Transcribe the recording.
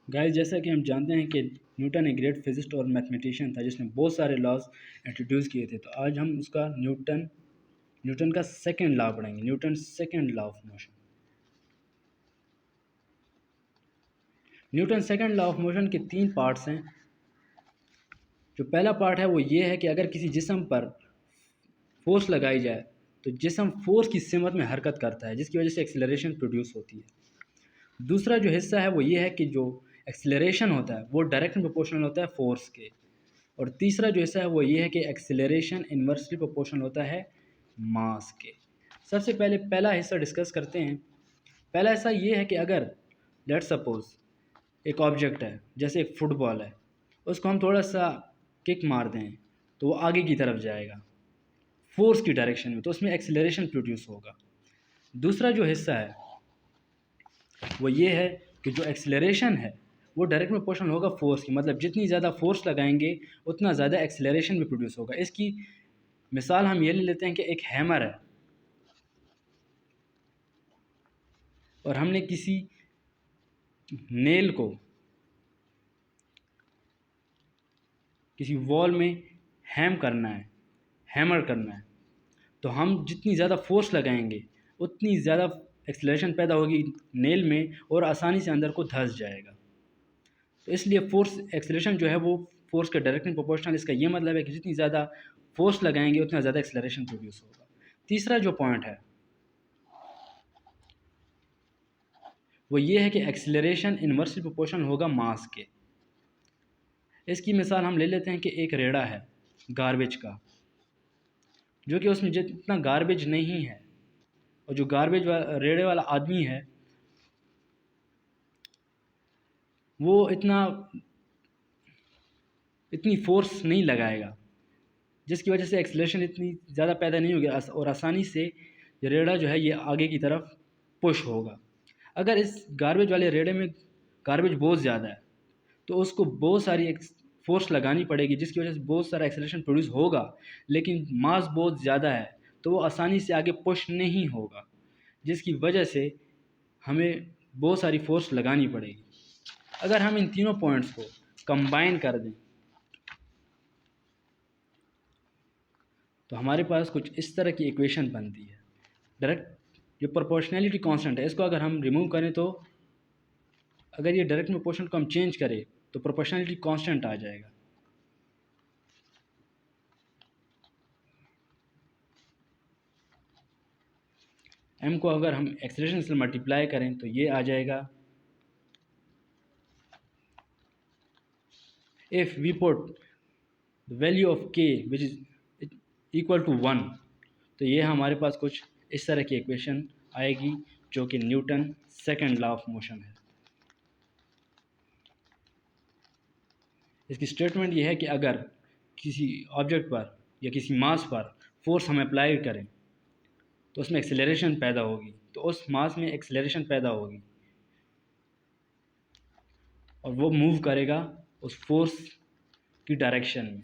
Guys, जैसा कि हम जानते हैं कि न्यूटन एक ग्रेट फिजिस्ट और मैथमेटिशियन था जिसने बहुत सारे लॉज इंट्रोड्यूस किए थे। तो आज हम उसका न्यूटन का सेकंड लॉ पढ़ेंगे, Newton second law of motion. Newton second law of motion के 3 पार्ट्स हैं। जो पहला पार्ट है वो ये है कि अगर किसी जिस्म पर फोर्स लगाई जाए तो जिस्म फोर्स की सिमत में हरकत करता है, जिसकी वजह से एक्सेलरेशन प्रोड्यूस होती है। दूसरा जो हिस्सा है वो ये है कि जो एक्सेलरेशन होता है वो डायरेक्ट प्रोपोर्शनल होता है फोर्स के। और तीसरा जो हिस्सा है वो ये है कि एक्सेलरेशन इन्वर्सली प्रोपोर्शनल होता है मास के। सबसे पहले पहला हिस्सा डिस्कस करते हैं। पहला हिस्सा ये है कि अगर लेट सपोज एक ऑब्जेक्ट है, जैसे एक फुटबॉल है, उसको हम थोड़ा सा किक मार दें तो वो आगे की तरफ जाएगा फोर्स की डायरेक्शन में, तो उसमें एक्सेलरेशन प्रोड्यूस होगा। दूसरा जो हिस्सा है वो ये है कि जो एक्सेलरेशन है वो डायरेक्ट प्रोपोर्शनल होगा फोर्स की, मतलब जितनी ज़्यादा फोर्स लगाएंगे उतना ज़्यादा एक्सेलरेशन भी प्रोड्यूस होगा। इसकी मिसाल हम ये ले लेते हैं कि एक हैमर है और हमने किसी नेल को किसी वॉल में हैमर करना है, तो हम जितनी ज़्यादा फोर्स लगाएंगे उतनी ज़्यादा एक्सेलरेशन पैदा होगी नेल में और आसानी से अंदर को धंस जाएगा। तो इसलिए फोर्स एक्सेलरेशन जो है वो फोर्स के डायरेक्टली प्रोपोर्शनल। इसका ये मतलब है कि जितनी ज़्यादा फोर्स लगाएंगे उतना ज़्यादा एक्सेलरेशन प्रोड्यूस होगा। तीसरा जो पॉइंट है वो ये है कि एक्सेलरेशन इन्वर्सली प्रोपोर्शनल होगा मास के। इसकी मिसाल हम ले लेते हैं कि एक रेड़ा है गार्बेज का, जो कि उसमें जितना गार्बेज नहीं है, और जो रेड़े वाला आदमी है वो इतनी फोर्स नहीं लगाएगा, जिसकी वजह से एक्सेलरेशन इतनी ज़्यादा पैदा नहीं होगी और आसानी से ये रेड़ा जो है ये आगे की तरफ पुश होगा। अगर इस गार्बेज वाले रेड़े में गार्बेज बहुत ज़्यादा है तो उसको बहुत सारी फोर्स लगानी पड़ेगी, जिसकी वजह से बहुत सारा एक्सेलरेशन प्रोड्यूस होगा, लेकिन मास बहुत ज़्यादा है तो वो आसानी से आगे पुश नहीं होगा, जिसकी वजह से हमें बहुत सारी फोर्स लगानी पड़ेगी। अगर हम इन तीनों पॉइंट्स को कंबाइन कर दें तो हमारे पास कुछ इस तरह की इक्वेशन बनती है। डायरेक्ट जो प्रोपोर्शनैलिटी कांस्टेंट है इसको अगर हम रिमूव करें तो अगर ये डायरेक्ट प्रोपोर्शनल को हम चेंज करें तो प्रोपोर्शनैलिटी कांस्टेंट आ जाएगा। m को अगर हम एक्सेलरेशन से मल्टीप्लाई करें तो ये आ जाएगा, if we put the value of k which is equal to 1, तो ये हमारे पास कुछ इस तरह की इक्वेशन आएगी जो कि Newton second law of motion है। इसकी स्टेटमेंट ये है कि अगर किसी ऑब्जेक्ट पर या किसी मास पर फोर्स हम अप्लाई करें तो उसमें एक्सेलरेशन पैदा होगी, तो उस मास में एक्सेलरेशन पैदा होगी और वो मूव करेगा उस फोर्स की डायरेक्शन में।